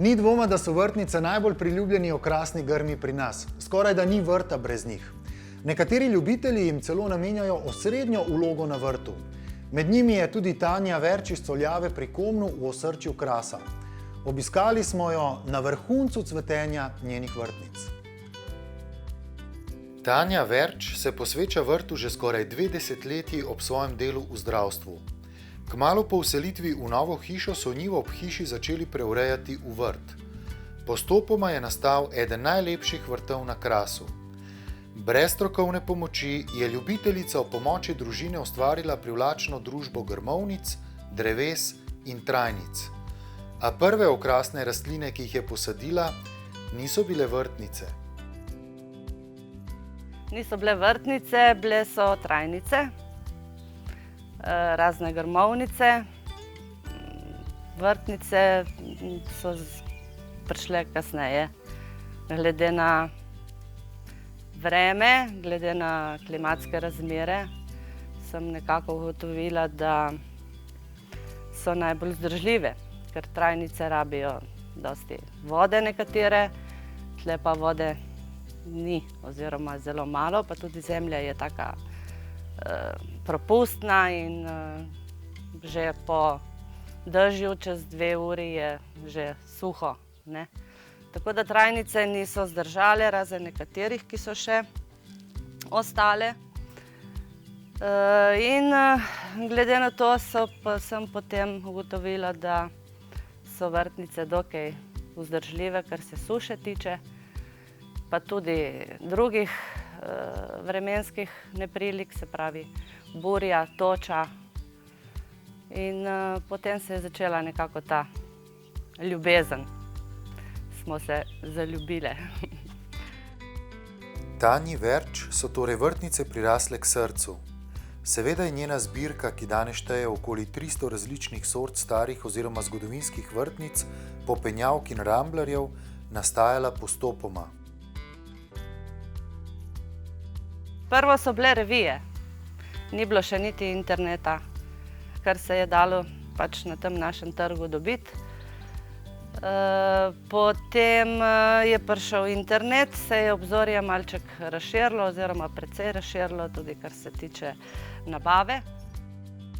Ni dvoma, da so vrtnice najbolj priljubljeni okrasni grmi pri nas. Skoraj da ni vrta brez njih. Nekateri ljubitelji jim celo namenjajo osrednjo vlogo na vrtu. Med njimi je tudi Tanja Verč iz Coljave pri Komnu v osrčju Krasa. Obiskali smo jo na vrhuncu cvetenja njenih vrtnic. Tanja Verč se posveča vrtu že skoraj 2 desetletji ob svojem delu v zdravstvu. Kmalu po vselitvi v novo hišo so njivo ob hiši začeli preurejati v vrt. Postopoma je nastal eden najlepših vrtov na Krasu. Brez strokovne pomoči je ljubiteljica ob pomoči družine ustvarila privlačno družbo grmovnic, dreves in trajnic. A prve okrasne rastline, ki jih je posadila, niso bile vrtnice. Niso bile vrtnice, bile so trajnice, razne grmovnice. Vrtnice so prišle kasneje, glede na vreme, glede na klimatske razmere, sem nekako ugotovila, da so najbolj vzdržljive, ker trajnice rabijo dosti vode nekatere, tle pa vode ni oziroma zelo malo, pa tudi zemlja je taka propustna in že po dežju čez 2 uri je že suho, ne. Tako da trajnice niso zdržale, razen nekaterih, ki so še ostale. In glede na to sem potem ugotovila, da so vrtnice dokaj vzdržljive, kar se suše tiče, pa tudi drugih vremenskih neprilik, se pravi burja, toča. In potem se je začela nekako ta ljubezen. Smo se zaljubile. Tanji Verč so torej vrtnice prirasle k srcu. Seveda je njena zbirka, ki danes šteje okoli 300 različnih sort starih oziroma zgodovinskih vrtnic, popenjavk in ramblarjev, nastajala postopoma. Prvo so bile revije. Ni bilo še niti interneta, kar se je dalo pač na tem našem trgu dobiti. Potem je prišel internet, se je obzorje malček razširilo oziroma precej razširilo, tudi kar se tiče nabave.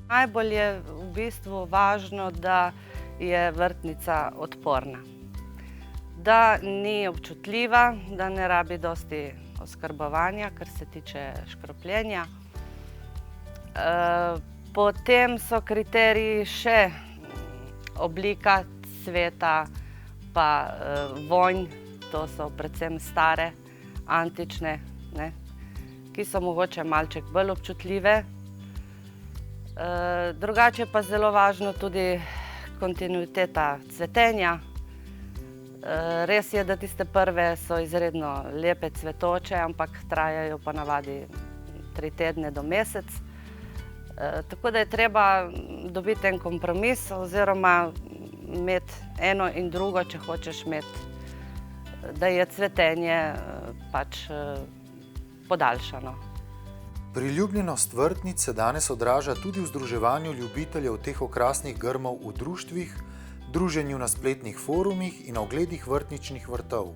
Najbolj je v bistvu važno, da je vrtnica odporna. Da ni občutljiva, da ne rabi dosti oskrbovanja, kar se tiče škropljenja. Potem so kriteriji še oblika cveta, pa vonj, to so predvsem stare, antične, ne, ki so mogoče malček bolj občutljive. Drugače pa zelo važno tudi kontinuiteta cvetenja. Res je, da tiste prve so izredno lepe cvetoče, ampak trajajo pa navadi 3 tedne do mesec. Tako da je treba dobiti en kompromis oziroma imeti eno in drugo, če hočeš imeti, da je cvetenje pač podaljšano. Priljubljenost vrtnic se danes odraža tudi v združevanju ljubiteljev teh okrasnih grmov v društvih, druženju na spletnih forumih in ogledih vrtničnih vrtov.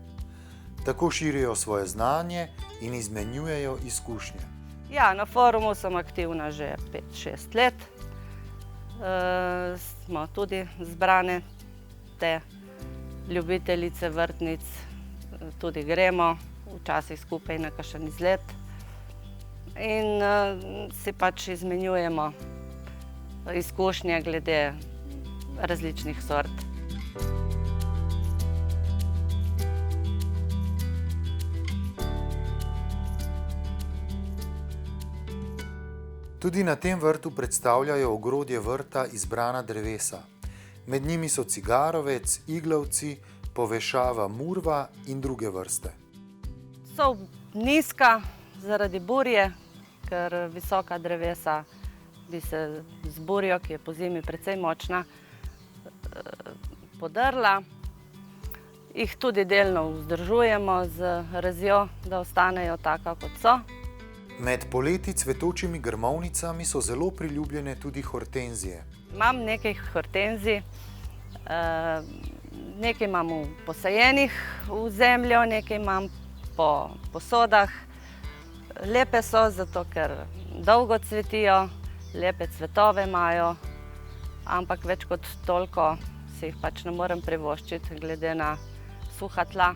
Tako širijo svoje znanje in izmenjujejo izkušnje. Ja, na forumu sem aktivna že 5-6 let. Smo tudi zbrane te ljubiteljice vrtnic, tudi gremo včasih skupaj na kakšen izlet in si pač izmenjujemo izkušnje glede različnih sort. Tudi na tem vrtu predstavljajo ogrodje vrta izbrana drevesa. Med njimi so cigarovec, iglavci, povešava murva in druge vrste. So nizka zaradi burje, ker visoka drevesa bi se z burjo, ki je pozimi precej močna, podrla. Jih tudi delno vzdržujemo z rezjo, da ostanejo taka, kot so. Med poleti cvetočimi grmovnicami so zelo priljubljene tudi hortenzije. Imam nekaj hortenzij, Nekaj imam posajenih v zemljo, nekaj imam po posodah. Lepe so, zato ker dolgo cvetijo, lepe cvetove imajo, ampak več kot toliko si jih pač ne morem privoščiti, glede na suha tla.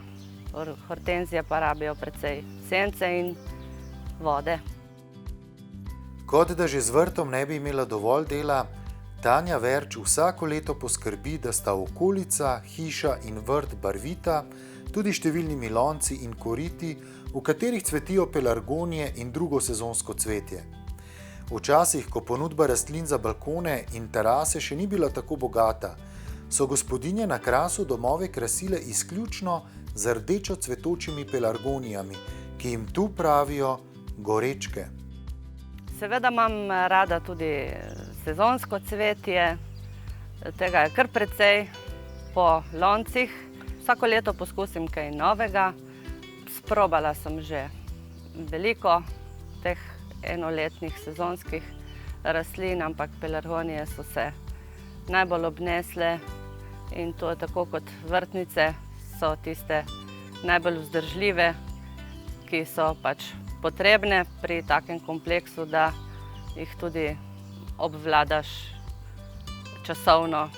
Hortenzije pa rabijo precej sence in vode. Kot da že z vrtom ne bi imela dovolj dela, Tanja Verč vsako leto poskrbi, da sta okolica, hiša in vrt barvita, tudi številnimi lonci in koriti, v katerih cvetijo pelargonije in drugo sezonsko cvetje. Včasih, ko ponudba rastlin za balkone in terase še ni bila tako bogata, so gospodinje na Krasu domove krasile izključno z rdečo cvetočimi pelargonijami, ki jim tu pravijo gorečke. Seveda imam rada tudi sezonsko cvetje, tega je kar precej po loncih. Vsako leto poskusim kaj novega. Sprobala sem že veliko teh enoletnih sezonskih rastlin, ampak pelargonije so se najbolj obnesle in to je tako kot vrtnice, so tiste najbolj vzdržljive, ki so pač potrebne pri takem kompleksu, da jih tudi obvladaš časovno.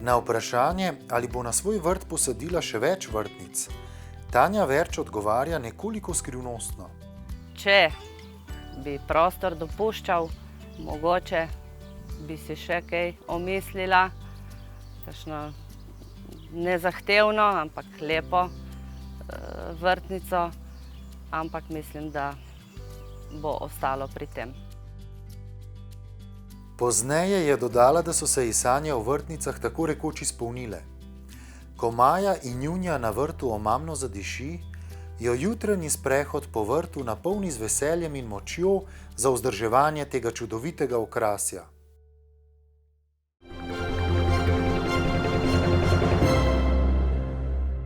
Na vprašanje, ali bo na svoj vrt posadila še več vrtnic, Tanja Verč odgovarja nekoliko skrivnostno. Če bi prostor dopuščal, mogoče bi si še kaj omislila, kakšno nezahtevno, ampak lepo vrtnico, ampak mislim, da bo ostalo pri tem. Pozneje je dodala, da so se ji sanje o vrtnicah tako rekoč izpolnile. Ko maja in junija na vrtu omamno zadiši, jo jutranji sprehod po vrtu napolni z veseljem in močjo za vzdrževanje tega čudovitega okrasja.